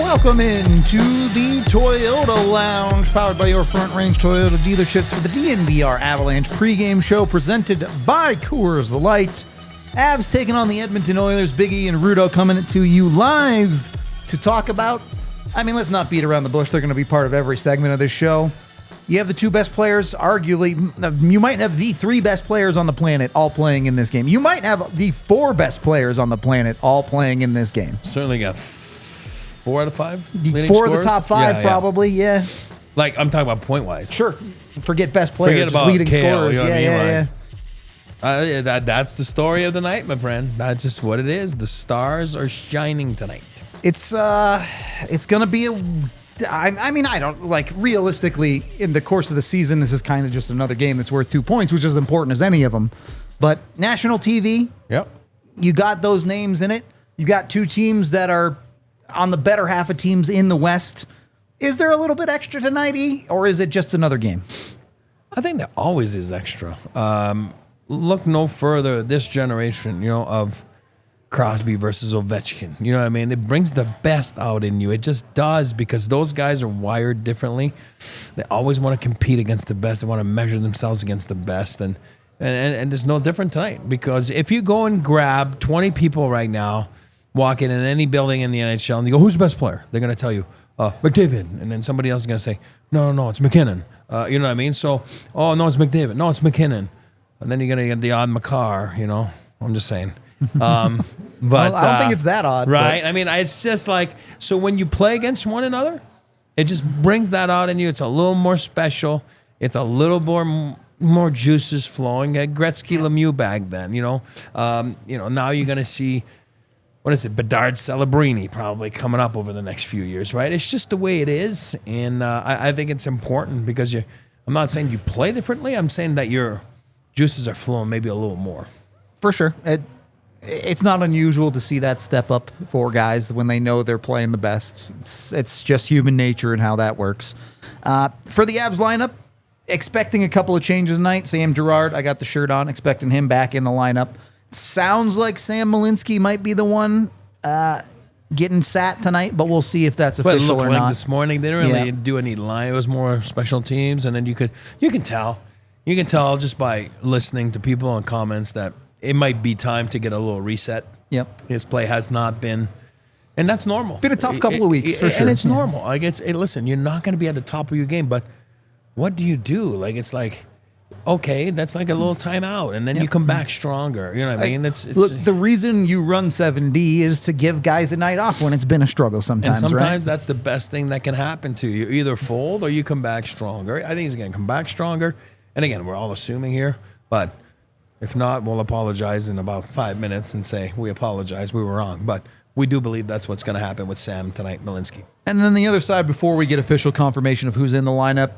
Welcome into the Toyota Lounge, powered by your Front Range Toyota dealerships for the DNVR Avalanche pregame show presented by Coors Light. Avs taking on the Edmonton Oilers. Big E and Rudo coming to you live to talk about, let's not beat around the bush. They're going to be part of every segment of this show. You have the two best players, arguably. You might have the three best players on the planet all playing in this game. You might have the four best players on the planet all playing in this game. Certainly got 4 out of 5? Four of the top five, probably, yeah. Like, I'm talking about point-wise. Sure. Forget best players, Forget about leading KL, scorers. You know Yeah. That's the story of the night, my friend. That's just what it is. The stars are shining tonight. It's going to be I don't, realistically, in the course of the season, this is kind of just another game that's worth 2 points, which is as important as any of them. But national TV, Yep. You got those names in it. You got two teams that are on the better half of teams in the West. Is there a little bit extra tonight, E, or is it just another game? I think there always is extra. Look no further, this generation, of Crosby versus Ovechkin. You know what I mean? It brings the best out in you. It just does, because those guys are wired differently. They always want to compete against the best. They want to measure themselves against the best. And it's no different tonight, because if you go and grab 20 people right now, walking in any building in the NHL, and you go, who's the best player? They're going to tell you, McDavid. And then somebody else is going to say, no, it's McKinnon. You know what I mean? So, no, it's McDavid. No, it's McKinnon. And then you're going to get the odd Makar, I'm just saying. But I don't think it's that odd. Right? It's just like, so when you play against one another, it just brings that out in you. It's a little more special. It's a little more juices flowing. Gretzky Lemieux back then, now you're going to see, what is it, Bedard Celebrini probably coming up over the next few years, right? It's just the way it is. And I think it's important, because I'm not saying you play differently. I'm saying that your juices are flowing maybe a little more. For sure. It's not unusual to see that step up for guys when they know they're playing the best. It's just human nature and how that works. For the Avs lineup, expecting a couple of changes tonight. Sam Girard, I got the shirt on, expecting him back in the lineup. Sounds like Sam Malinsky might be the one getting sat tonight, but we'll see if that's official or not. This morning, they didn't really do any line. It was more special teams, and then you can tell just by listening to people and comments that it might be time to get a little reset. Yep. His play has not been, and that's normal. Been a tough couple of weeks, for sure. And it's normal. Listen, you're not going to be at the top of your game, but what do you do? It's like, okay, that's like a little timeout, and then you come back stronger. You know what I mean? Look, the reason you run 7D is to give guys a night off when it's been a struggle sometimes, and sometimes right? That's the best thing that can happen to you. Either fold or you come back stronger. I think he's going to come back stronger. And again, we're all assuming here, but if not, we'll apologize in about 5 minutes and say, we apologize, we were wrong. But we do believe that's what's going to happen with Sam tonight, Malinsky. And then the other side, before we get official confirmation of who's in the lineup,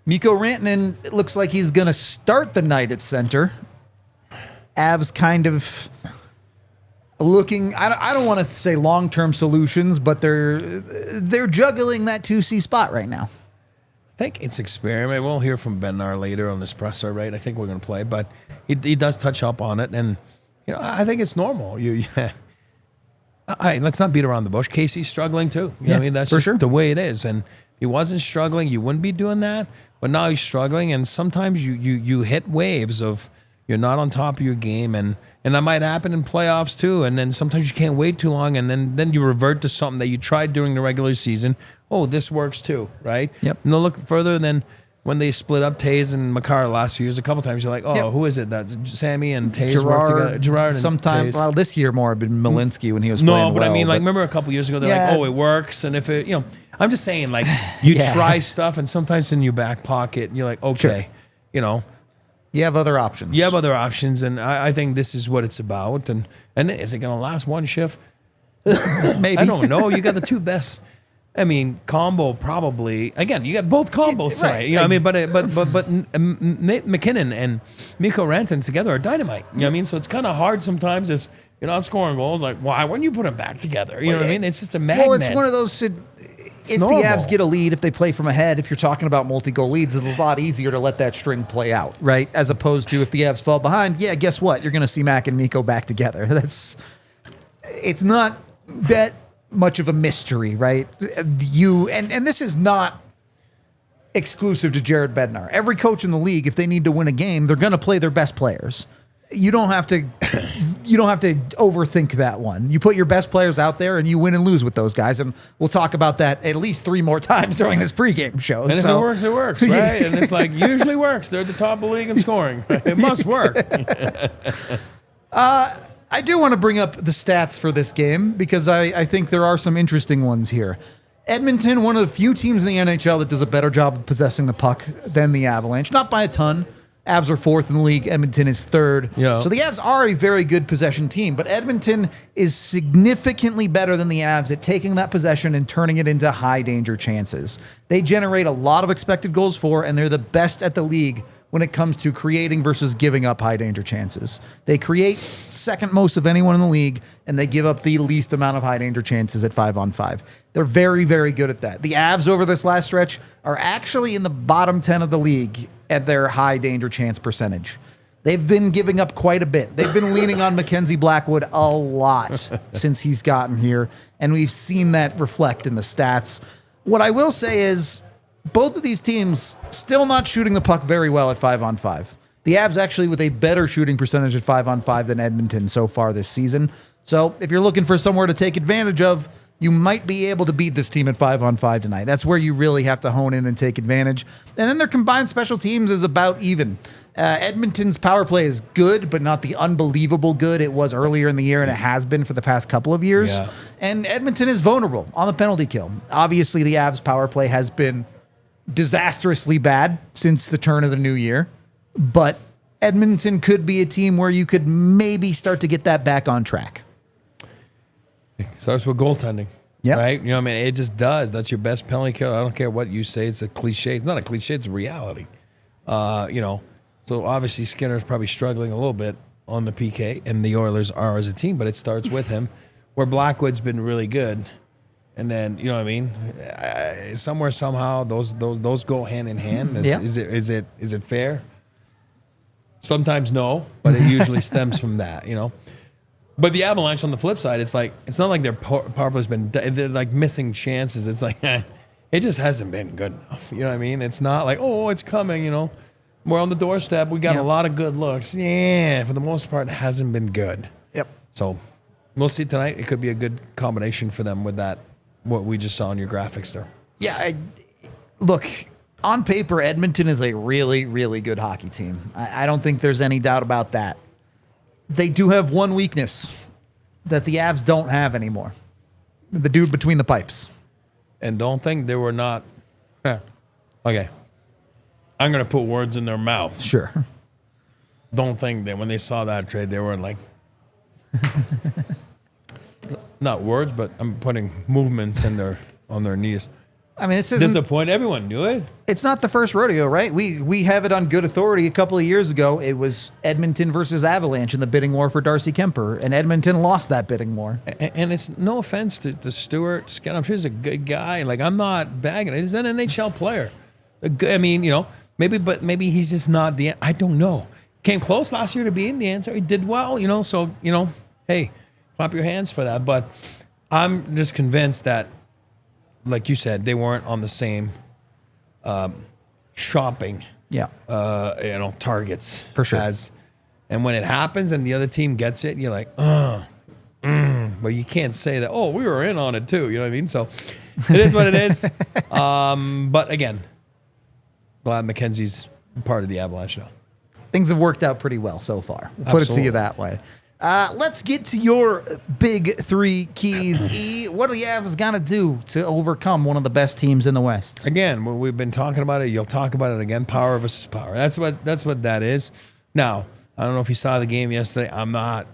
Mikko Rantanen, it looks like he's going to start the night at center. Avs kind of looking, I don't want to say long-term solutions, but they're juggling that 2C spot right now. I think it's experiment. We'll hear from Bednar later on this presser, right? I think we're going to play, but he does touch up on it, and I think it's normal. Let's not beat around the bush. Casey's struggling too. You know what I mean? That's just the way it is. And if he wasn't struggling, you wouldn't be doing that. But now he's struggling, and sometimes you hit waves of you're not on top of your game, and that might happen in playoffs too. And then sometimes you can't wait too long, and then you revert to something that you tried during the regular season. Oh, this works too, right? Yep. No, look further than when they split up Taze and Makar last few years. A couple times you're like, who is it? That's Sammy and Taze work together. Gerard and sometimes, Taze. Well, this year more have been Malinsky when he was playing well. I mean, remember a couple years ago, they're like, it works. And if it, I'm just saying, you try stuff, and sometimes in your back pocket, you're like, okay, You have other options. You have other options, and I think this is what it's about. And is it going to last one shift? Maybe. I don't know. You got the two best. I mean, combo probably. Again, you got both combos, right? You know what I mean? But Nate McKinnon and Mikko Rantanen together are dynamite. You know what I mean? So it's kind of hard sometimes if you're not scoring goals. Like, why wouldn't you put them back together? You know what I mean? It's just a magnet. Well, it's one of those. If normal. the Avs get a lead, if they play from ahead, if you're talking about multi-goal leads, it's a lot easier to let that string play out, right? As opposed to if the Avs fall behind, yeah, guess what? You're going to see Mac and Mikko back together. It's not that much of a mystery, right? And this is not exclusive to Jared Bednar. Every coach in the league, if they need to win a game, they're going to play their best players. You don't have to overthink that one. You put your best players out there and you win and lose with those guys. And we'll talk about that at least 3 more times during this pregame show. And if it works, it works, right? And it's like, usually works. They're at the top of the league in scoring. It must work. I do want to bring up the stats for this game because I think there are some interesting ones here. Edmonton, one of the few teams in the NHL that does a better job of possessing the puck than the Avalanche. Not by a ton. Avs are 4th in the league. Edmonton is 3rd. Yeah. So the Avs are a very good possession team, but Edmonton is significantly better than the Avs at taking that possession and turning it into high danger chances. They generate a lot of expected goals for, and they're the best at the league when it comes to creating versus giving up high danger chances. They create second most of anyone in the league, and they give up the least amount of high danger chances at 5-on-5. They're very, very good at that. The Avs over this last stretch are actually in the bottom 10 of the league at their high danger chance percentage. They've been giving up quite a bit. They've been leaning on Mackenzie Blackwood a lot since he's gotten here, and we've seen that reflect in the stats. What I will say is both of these teams still not shooting the puck very well at 5-on-5. The Avs actually with a better shooting percentage at 5-on-5 than Edmonton so far this season. So if you're looking for somewhere to take advantage of, you might be able to beat this team at 5-on-5 tonight. That's where you really have to hone in and take advantage. And then their combined special teams is about even. Edmonton's power play is good, but not the unbelievable good it was earlier in the year, and it has been for the past couple of years. Yeah. And Edmonton is vulnerable on the penalty kill. Obviously, the Avs' power play has been disastrously bad since the turn of the new year, but Edmonton could be a team where you could maybe start to get that back on track. Starts with goaltending. Yep. Right? You know what I mean? It just does. That's your best penalty kill. I don't care what you say. It's a cliche. It's not a cliche. It's a reality. So obviously Skinner's probably struggling a little bit on the PK, and the Oilers are as a team, but it starts with him, where Blackwood's been really good. And then, you know what I mean? Somewhere, somehow, those go hand in hand. Is it fair? Sometimes no, but it usually stems from that, you know? But the Avalanche, on the flip side, it's not like their power play's been, they're like missing chances. It's like, it just hasn't been good enough. You know what I mean? It's not like, oh, it's coming, you know? We're on the doorstep. We got a lot of good looks. Yeah, for the most part, it hasn't been good. Yep. So we'll see tonight. It could be a good combination for them with that, what we just saw in your graphics there. Yeah, look, on paper, Edmonton is a really, really good hockey team. I don't think there's any doubt about that. They do have one weakness that the Avs don't have anymore. The dude between the pipes. And don't think they were not. Okay. I'm going to put words in their mouth. Sure. Don't think that when they saw that trade, they were like, not words, but I'm putting movements on their knees. I mean, this isn't disappoint. Everyone knew it. It's not the first rodeo, right? We have it on good authority. A couple of years ago, it was Edmonton versus Avalanche in the bidding war for Darcy Kemper, and Edmonton lost that bidding war. And it's no offense to Stuart Skinner. I'm sure he's a good guy. Like, I'm not bagging it. He's an NHL player. I mean, you know, maybe he's just not the. I don't know. Came close last year to being the answer. He did well, you know. So, you know, hey, clap your hands for that. But I'm just convinced that, like you said, they weren't on the same shopping, targets for sure. And when it happens and the other team gets it, you're like, but you can't say that. Oh, we were in on it too. You know what I mean? So it is what it is. But again, glad Mackenzie's part of the Avalanche now. Things have worked out pretty well so far. We'll put it to you that way. Let's get to your big three keys. E, what do the Avs got to do to overcome one of the best teams in the West? Again, we've been talking about it. You'll talk about it again. Power versus power. That's what that is. Now, I don't know if you saw the game yesterday. I'm not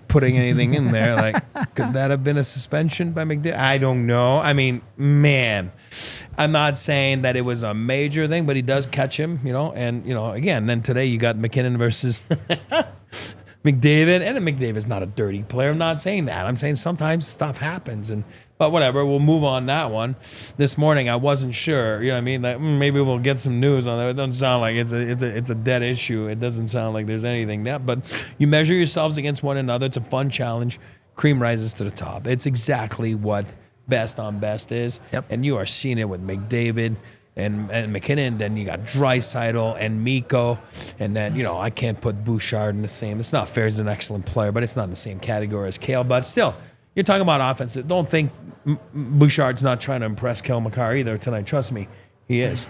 putting anything in there. Like, could that have been a suspension by McDavid? I don't know. I mean, man, I'm not saying that it was a major thing, but he does catch him, and, again, then today you got McKinnon versus McDavid, and McDavid's not a dirty player. I'm not saying that. I'm saying sometimes stuff happens, but whatever. We'll move on that one. This morning I wasn't sure. You know what I mean? Like maybe we'll get some news on that. It doesn't sound like it's a dead issue. It doesn't sound like there's anything that. But you measure yourselves against one another. It's a fun challenge. Cream rises to the top. It's exactly what best on best is. Yep. And you are seeing it with McDavid and McKinnon. Then you got Draisaitl and Mikko, and then I can't put Bouchard in the same. It's not fair. He's an excellent player, but it's not in the same category as Kale. But still, you're talking about offense. Don't think Bouchard's not trying to impress Kale McCarr either tonight. Trust me, he is.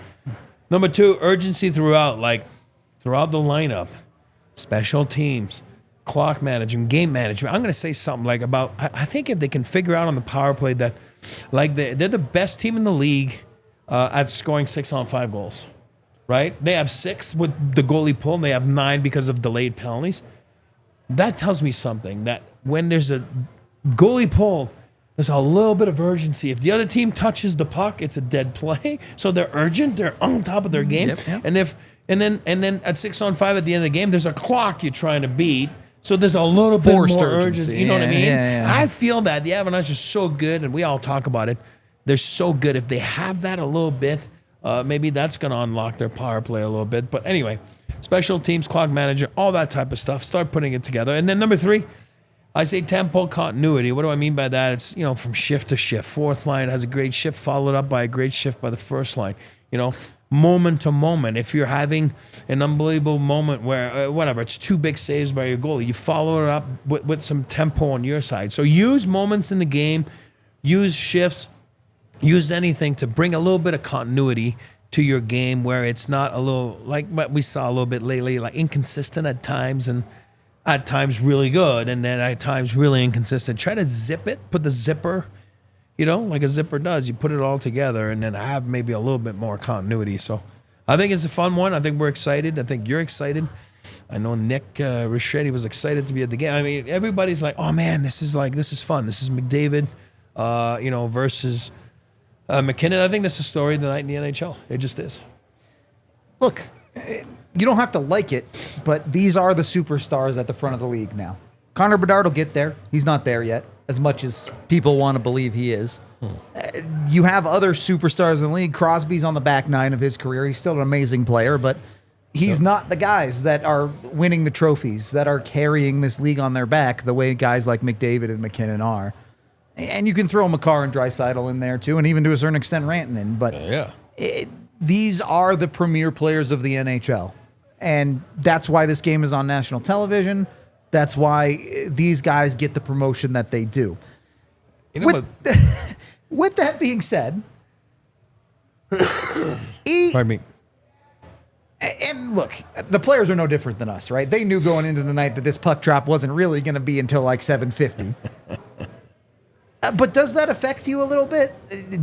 Number 2, urgency throughout the lineup, special teams, clock management, game management. I'm going to say something like about. I think if they can figure out on the power play that, they're the best team in the league. At scoring 6-on-5 goals, right? They have 6 with the goalie pull, and they have 9 because of delayed penalties. That tells me something, that when there's a goalie pull, there's a little bit of urgency. If the other team touches the puck, it's a dead play. So they're urgent. They're on top of their game. Yep. And then at 6-on-5 at the end of the game, there's a clock you're trying to beat. So there's a little bit more urgency. You know what I mean? Yeah. I feel that the Avalanche is so good, and we all talk about it. They're so good. If they have that a little bit, maybe that's going to unlock their power play a little bit. But anyway, special teams, clock manager, all that type of stuff. Start putting it together. And then number 3, I say tempo continuity. What do I mean by that? It's, from shift to shift. Fourth line has a great shift followed up by a great shift by the first line. Moment to moment. If you're having an unbelievable moment where, it's 2 big saves by your goalie, you follow it up with some tempo on your side. So use moments in the game, use shifts, use anything to bring a little bit of continuity to your game where it's not a little, like what we saw a little bit lately, like inconsistent at times and at times really good and then at times really inconsistent. Try to zip it, put the zipper, like a zipper does. You put it all together and then have maybe a little bit more continuity. So I think it's a fun one. I think we're excited. I think you're excited. I know Nick Richetti was excited to be at the game. I mean, everybody's like, oh man, this is fun. This is McDavid, versus McKinnon. I think this is the story of the night in the NHL. It just is. Look, you don't have to like it, but these are the superstars at the front of the league now. Connor Bedard will get there. He's not there yet, as much as people want to believe he is. You have other superstars in the league. Crosby's on the back 9 of his career. He's still an amazing player, but he's not the guys that are winning the trophies, that are carrying this league on their back the way guys like McDavid and McKinnon are. And you can throw McCarr and Draisaitl in there too, and even to a certain extent Rantanen. But these are the premier players of the NHL. And that's why this game is on national television. That's why these guys get the promotion that they do. With that being said, Pardon me. And look, the players are no different than us, right? They knew going into the night that this puck drop wasn't really going to be until like 7:50. But does that affect you a little bit?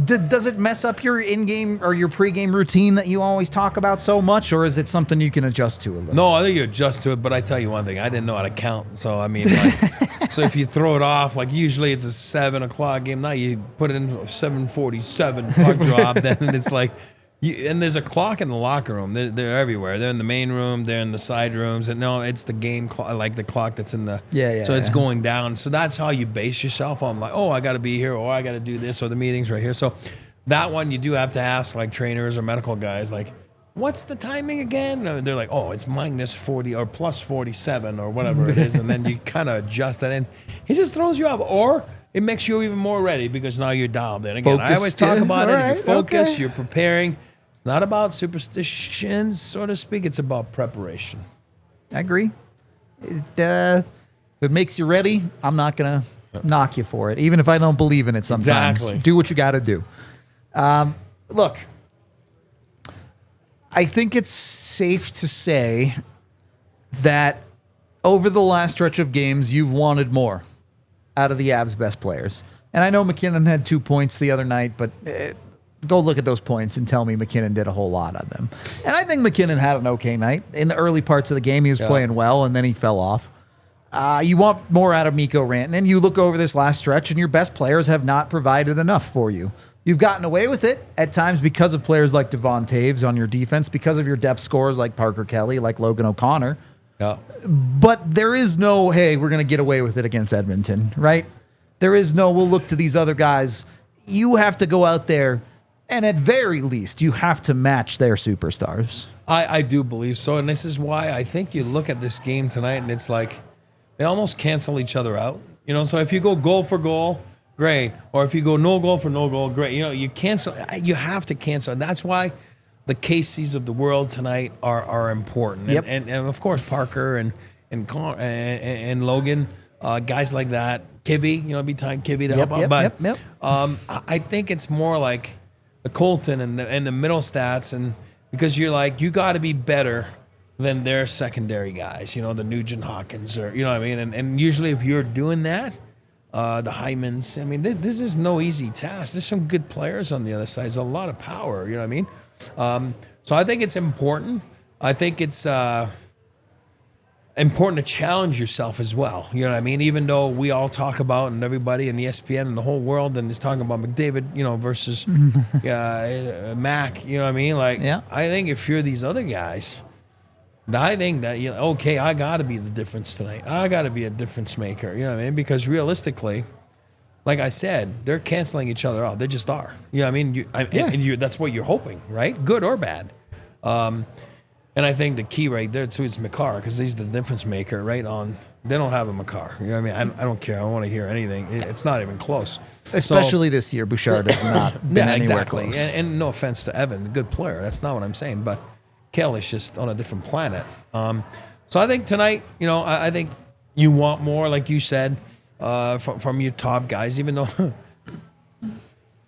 Does it mess up your in-game or your pre-game routine that you always talk about so much, or is it something you can adjust to a little? No, I think you adjust to it, but I tell you one thing, I didn't know how to count. So, I mean, so if you throw it off, like usually it's a 7 o'clock game, now you put it in 7:47 puck drop, then it's like, and there's a clock in the locker room. They're everywhere. They're in the main room. They're in the side rooms. And no, it's the game clock, like the clock that's in the. So it's going down. So that's how you base yourself on, like, oh, I got to be here, or I got to do this, or the meeting's right here. So that one you do have to ask, like trainers or medical guys, like, what's the timing again? And they're like, oh, it's minus 40 or plus 47 or whatever it is. And then you kind of adjust that, and he just throws you off, or it makes you even more ready because now you're dialed in. Again, I always talk about it. You're focused. You're preparing. It's not about superstitions, so to speak. It's about preparation. I agree. If it makes you ready, I'm not going to knock you for it, even if I don't believe in it sometimes. Exactly. Do what you got to do. Look, I think it's safe to say that over the last stretch of games, you've wanted more out of the Avs' best players. And I know McKinnon had 2 points the other night, but go look at those points and tell me McKinnon did a whole lot on them. And I think McKinnon had an okay night. In the early parts of the game, he was playing well, and then he fell off. You want more out of Mikko Rantanen. You look over this last stretch, and your best players have not provided enough for you. You've gotten away with it at times because of players like Devon Taves on your defense, because of your depth scorers like Parker Kelly, like Logan O'Connor. Yeah. But there is no, hey, we're going to get away with it against Edmonton, right? There is no, we'll look to these other guys. You have to go out there, and at very least, you have to match their superstars. I do believe so, and this is why I think you look at this game tonight, and it's like they almost cancel each other out. You know, so if you go goal for goal, great. Or if you go no goal for no goal, great. You know, you cancel. You have to cancel, and that's why the Caseys of the world tonight are important. Yep. And of course Parker and Logan, guys like that. Kibby, you know, be time Kibby to help out. But I think it's more like the Colton and the middle stats, and because you're like, you got to be better than their secondary guys. You know, the Nugent Hopkins, or you know what I mean. And usually if you're doing that, the Hymans. I mean, this is no easy task. There's some good players on the other side. There's a lot of power. You know what I mean? So I think it's important. I think it's important to challenge yourself as well. You know what I mean? Even though we all talk about, and everybody in ESPN and the whole world and is talking about McDavid, you know, versus Mac. You know what I mean? Like, I think if you're these other guys, I think that, you know, okay, I got to be the difference tonight. I got to be a difference maker. You know what I mean? Because realistically, like I said, they're canceling each other out. They just are. You know what I mean? And that's what you're hoping, right? Good or bad. And I think the key right there, too, is Makar, because he's the difference maker, right? They don't have a Makar. You know what I mean? I don't care. I don't want to hear anything. It's not even close. Especially this year, Bouchard has not been anywhere close. And no offense to Evan, good player. That's not what I'm saying. But Kelly's just on a different planet. So I think tonight, you know, I think you want more, like you said, from your top guys, even though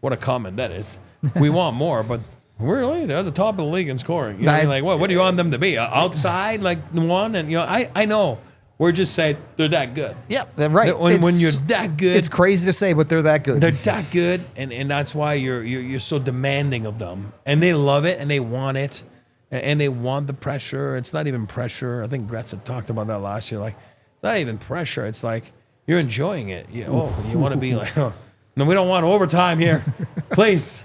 what a comment that is. We want more, but really, they're at the top of the league in scoring. You know, like, what do you want them to be? Outside, like one? And, you know, I know. We're just saying they're that good. Yeah, right. When you're that good. It's crazy to say, but they're that good. They're that good, and that's why you're so demanding of them. And they love it, and they want it, and they want the pressure. It's not even pressure. I think Gretz had talked about that last year. Like, it's not even pressure. It's like you're enjoying it. You want to be like, oh, no, we don't want overtime here. Please.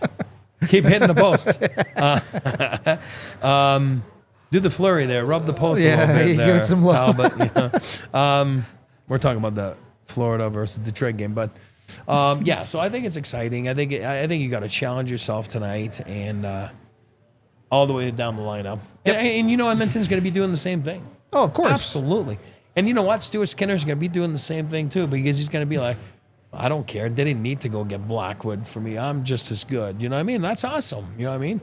Keep hitting the post. Do the flurry there. Rub the post a little bit there. Give it some love. We're talking about the Florida versus Detroit game, but so I think it's exciting. I think you got to challenge yourself tonight and all the way down the lineup. And you know, Edmonton's going to be doing the same thing. Oh, of course, absolutely. And you know what? Stuart Skinner's going to be doing the same thing too, because he's going to be like, I don't care. They didn't need to go get Blackwood for me. I'm just as good. You know what I mean? That's awesome. You know what I mean?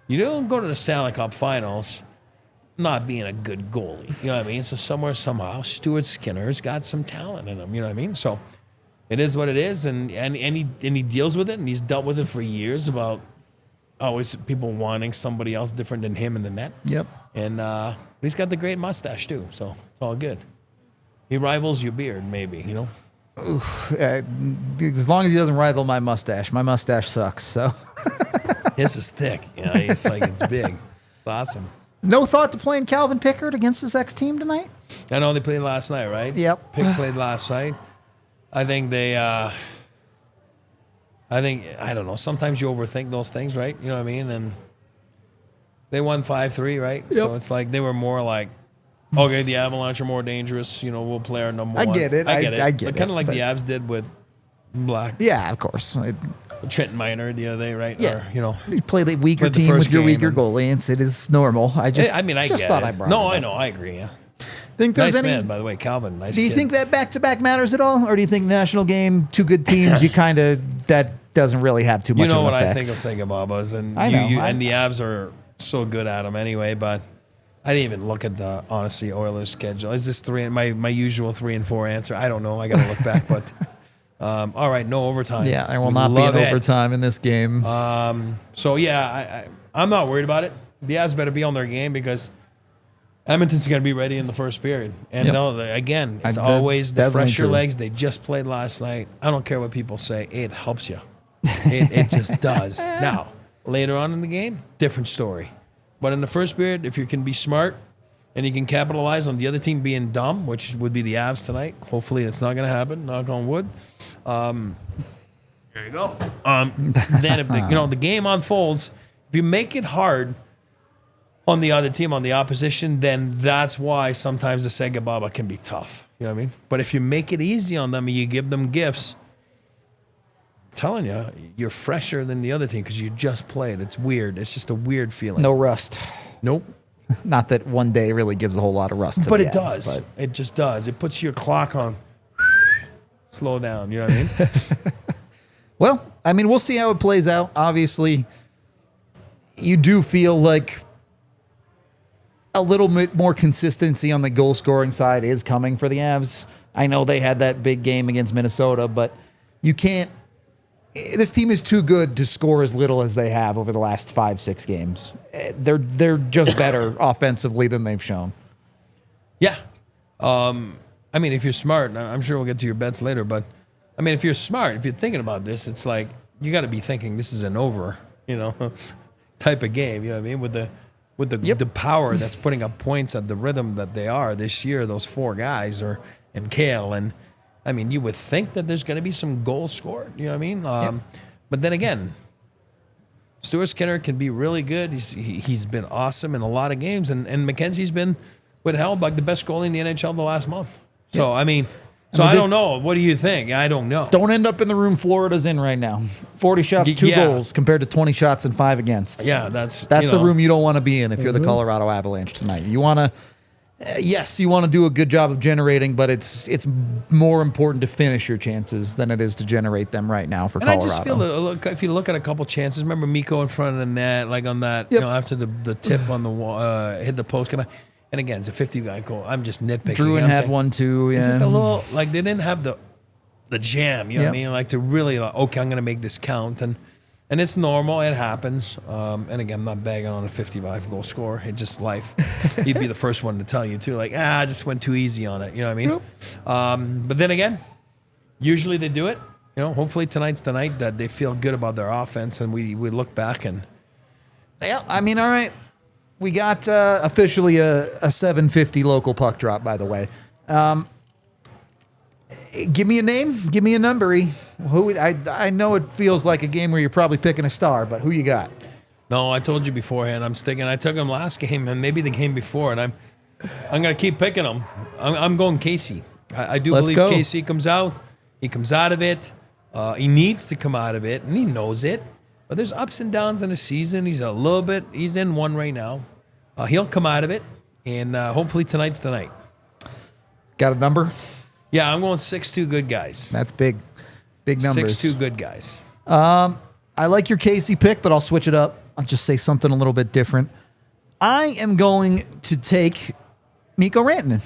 You don't go to the Stanley Cup Finals not being a good goalie. You know what I mean? So somehow, Stuart Skinner's got some talent in him. You know what I mean? So it is what it is, and he deals with it, and he's dealt with it for years about always people wanting somebody else different than him in the net. Yep. And he's got the great mustache too, so it's all good. He rivals your beard, maybe. You know. As long as he doesn't rival my mustache. My mustache sucks, so. His is thick. Yeah, it's like it's big. It's awesome. No thought to playing Calvin Pickard against his ex-team tonight? I know they played last night, right? Yep. Pick played last night. I think they, I don't know, sometimes you overthink those things, right? You know what I mean? And they won 5-3, right? Yep. So it's like they were more like, okay, the Avalanche are more dangerous. You know, we'll play our number one. I get it. I get it. But kind of like the Avs did with Black. Yeah, of course. Trent Miner the other day, right? Yeah. Or, you know, you play the weaker team with your weaker goalie. It is normal. I just thought I brought it up. I know. I agree, yeah. Think there's nice man, by the way, Calvin. Nice. Do you kid. think that back-to-back matters at all? Or do you think national game, two good teams, that doesn't really have too much of an effect? You know what I think of Segababas, and and the Avs are so good at them anyway, but I didn't even look at the, honestly, Oilers schedule. Is this my usual 3 and 4 answer? I don't know. I got to look back, but all right, no overtime. Yeah, there will not be an overtime in this game. So, yeah, I'm not worried about it. The Avs better be on their game because Edmonton's going to be ready in the first period. And again, it's always the fresher legs. They just played last night. I don't care what people say. It helps you. It just does. Now, later on in the game, different story. But in the first period, if you can be smart and you can capitalize on the other team being dumb, which would be the Avs tonight. Hopefully it's not going to happen. Knock on wood. There you go. Then if the game unfolds, if you make it hard on the other team, on the opposition, then that's why sometimes the Sega Baba can be tough. You know what I mean? But if you make it easy on them and you give them gifts, I'm telling you, you're fresher than the other team because you just played. It's weird. It's just a weird feeling. No rust. Nope. Not that one day really gives a whole lot of rust to but the it Avs, does. But It just does. It puts your clock on. Slow down. You know what I mean? Well, I mean, we'll see how it plays out. Obviously, you do feel like a little bit more consistency on the goal scoring side is coming for the Avs. I know they had that big game against Minnesota, but you can't. This team is too good to score as little as they have over the last 5-6 games. They're just better offensively than they've shown. Yeah. I mean, if you're smart, I'm sure we'll get to your bets later, but I mean, if you're smart, if you're thinking about this, it's like you got to be thinking this is an over, type of game. You know what I mean? With the power that's putting up points at the rhythm that they are this year, those four guys and Kale, and I mean, you would think that there's going to be some goals scored. You know what I mean? But then again, Stuart Skinner can be really good. He's been awesome in a lot of games, and McKenzie's been withheld like the best goalie in the NHL the last month. So I mean. So I don't know. What do you think? I don't know. Don't end up in the room Florida's in right now. 40 shots, 2 goals compared to 20 shots and 5 against. Yeah, that's the room you don't want to be in if you're the Colorado Avalanche tonight. You want to, yes, you want to do a good job of generating, but it's more important to finish your chances than it is to generate them right now for Colorado. I just feel if you look at a couple chances, remember Mikko in front of the net, like on that, after the tip on the wall, hit the post, come back. And again, it's a 50-guy goal. I'm just nitpicking. Druin had one too. Yeah. It's just a little like they didn't have the jam. You know what I mean? Like to really okay, I'm going to make this count, and it's normal. It happens. And again, I'm not bagging on a 55 goal scorer. It's just life. He'd be the first one to tell you too. Like I just went too easy on it. You know what I mean? But then again, usually they do it. Hopefully tonight's the night that they feel good about their offense, and we look back and. Yeah, I mean, all right. We got officially a 750 local puck drop, by the way. Give me a name. Give me a number. Who I know it feels like a game where you're probably picking a star, but who you got? No, I told you beforehand. I'm sticking. I took him last game and maybe the game before, and I'm going to keep picking him. I'm going Casey. I do believe Casey comes out. He comes out of it. He needs to come out of it, and he knows it. But there's ups and downs in the season. He's in one right now. He'll come out of it, and hopefully tonight's the night. Got a number? Yeah, I'm going 6-2 good guys. That's big. Big numbers. 6-2 good guys. I like your Casey pick, but I'll switch it up. I'll just say something a little bit different. I am going to take Mikko Rantanen.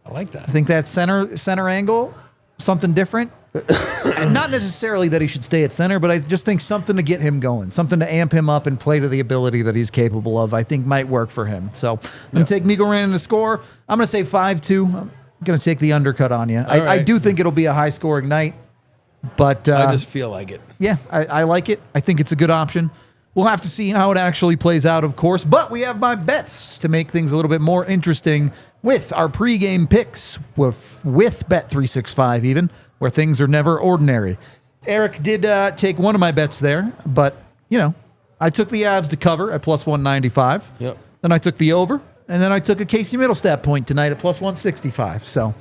I like that. I think that center angle, something different. And not necessarily that he should stay at center, but I just think something to get him going, something to amp him up and play to the ability that he's capable of, I think might work for him. So I'm going to take Mikko Rantanen to score. I'm going to say 5-2. I'm going to take the undercut on you. I do think it'll be a high-scoring night, but I just feel like it. Yeah, I like it. I think it's a good option. We'll have to see how it actually plays out, of course, but we have my bets to make things a little bit more interesting with our pregame picks with Bet365 even, where things are never ordinary. Eric did take one of my bets there, but, I took the Avs to cover at plus 195. Yep. Then I took the over, and then I took a Casey Middlestat point tonight at plus 165. So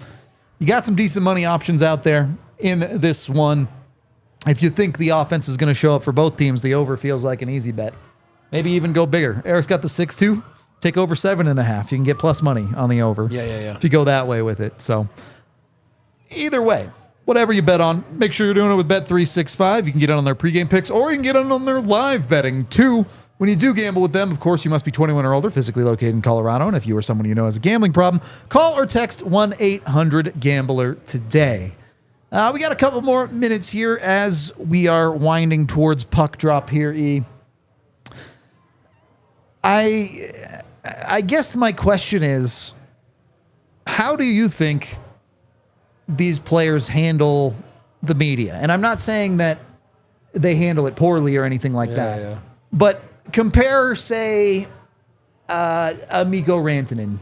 you got some decent money options out there in this one. If you think the offense is going to show up for both teams, the over feels like an easy bet. Maybe even go bigger. Eric's got the 6-2. Take over 7.5. You can get plus money on the over. Yeah. If you go that way with it. So either way, whatever you bet on, make sure you're doing it with Bet365. You can get it on their pregame picks, or you can get it on their live betting too. When you do gamble with them, of course, you must be 21 or older, physically located in Colorado. And if you or someone you know has a gambling problem, call or text 1-800-GAMBLER today. We got a couple more minutes here as we are winding towards puck drop here, E. I guess my question is, how do you think these players handle the media? And I'm not saying that they handle it poorly or anything like that. Yeah. But compare, say, a Mikko Rantanen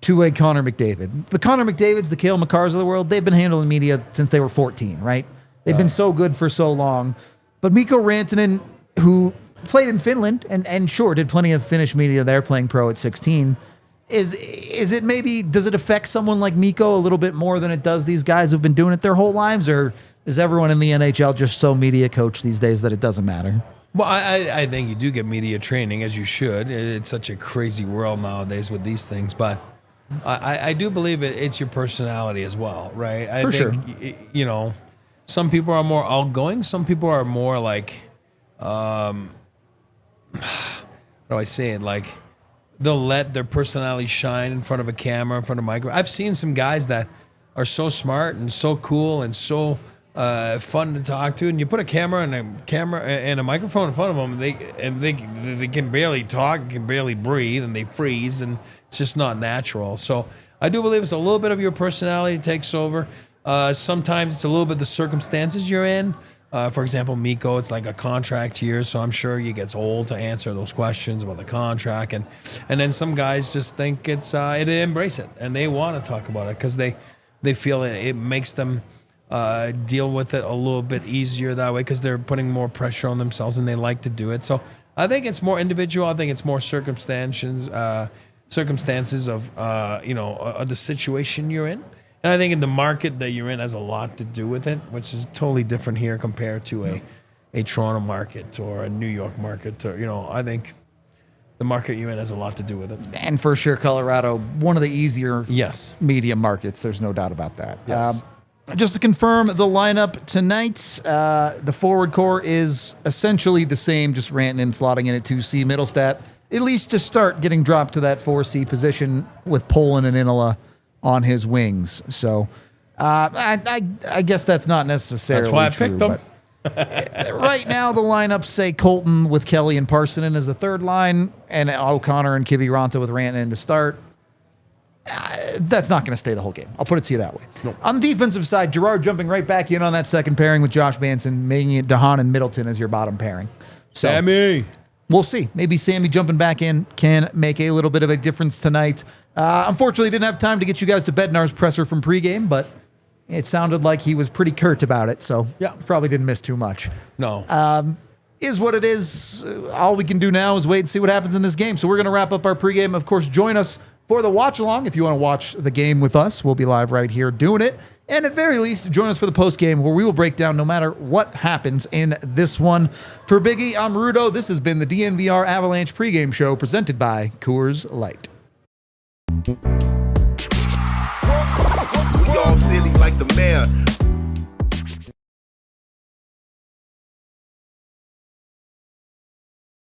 to a Connor McDavid. The Connor McDavids, the Cale Makars of the world, they've been handling media since they were 14, right? They've been so good for so long. But Mikko Rantanen, who played in Finland and sure did plenty of Finnish media there, playing pro at 16, does it affect someone like Mikko a little bit more than it does these guys who've been doing it their whole lives? Or is everyone in the NHL just so media coached these days that it doesn't matter? Well, I think you do get media training, as you should. It's such a crazy world nowadays with these things. But I do believe it's your personality as well, right? I think, you know, some people are more outgoing. Some people are more like, how do I say it? Like, they'll let their personality shine in front of a camera, in front of a microphone. I've seen some guys that are so smart and so cool and so fun to talk to, and you put a camera and a microphone in front of them, and they can barely talk, can barely breathe, and they freeze, and it's just not natural. So I do believe it's a little bit of your personality takes over. Sometimes it's a little bit the circumstances you're in. For example, Mikko, it's like a contract year, so I'm sure he gets old to answer those questions about the contract, and then some guys just think they embrace it and they want to talk about it because they feel it makes them deal with it a little bit easier that way because they're putting more pressure on themselves and they like to do it. So I think it's more individual. I think it's more circumstances of the situation you're in. And I think in the market that you're in has a lot to do with it, which is totally different here compared to a Toronto market or a New York market. Or, I think the market you're in has a lot to do with it. And for sure, Colorado, one of the easier media markets. There's no doubt about that. Yes. Just to confirm the lineup tonight, the forward core is essentially the same, just Rantanen slotting in at 2C. Middlestat, at least to start, getting dropped to that 4C position with Poland and Inola on his wings. So I guess that's not necessarily true. That's why I true, picked them. Right now, the lineups say Colton with Kelly and Parsonen as the third line, and O'Connor and Kiviranta with Rantanen to start. That's not going to stay the whole game. I'll put it to you that way. No. On the defensive side, Gerard jumping right back in on that second pairing with Josh Manson, making it DeHaan and Middleton as your bottom pairing. So, Sammy. We'll see. Maybe Sammy jumping back in can make a little bit of a difference tonight. Unfortunately, didn't have time to get you guys to Bednar's presser from pregame, but it sounded like he was pretty curt about it, so probably didn't miss too much. No. Is what it is. All we can do now is wait and see what happens in this game. So we're going to wrap up our pregame. Of course, join us for the watch-along. If you want to watch the game with us, we'll be live right here doing it. And at very least, join us for the post-game where we will break down no matter what happens in this one. For Biggie, I'm Rudo. This has been the DNVR Avalanche pregame show presented by Coors Light. We all silly like the mayor.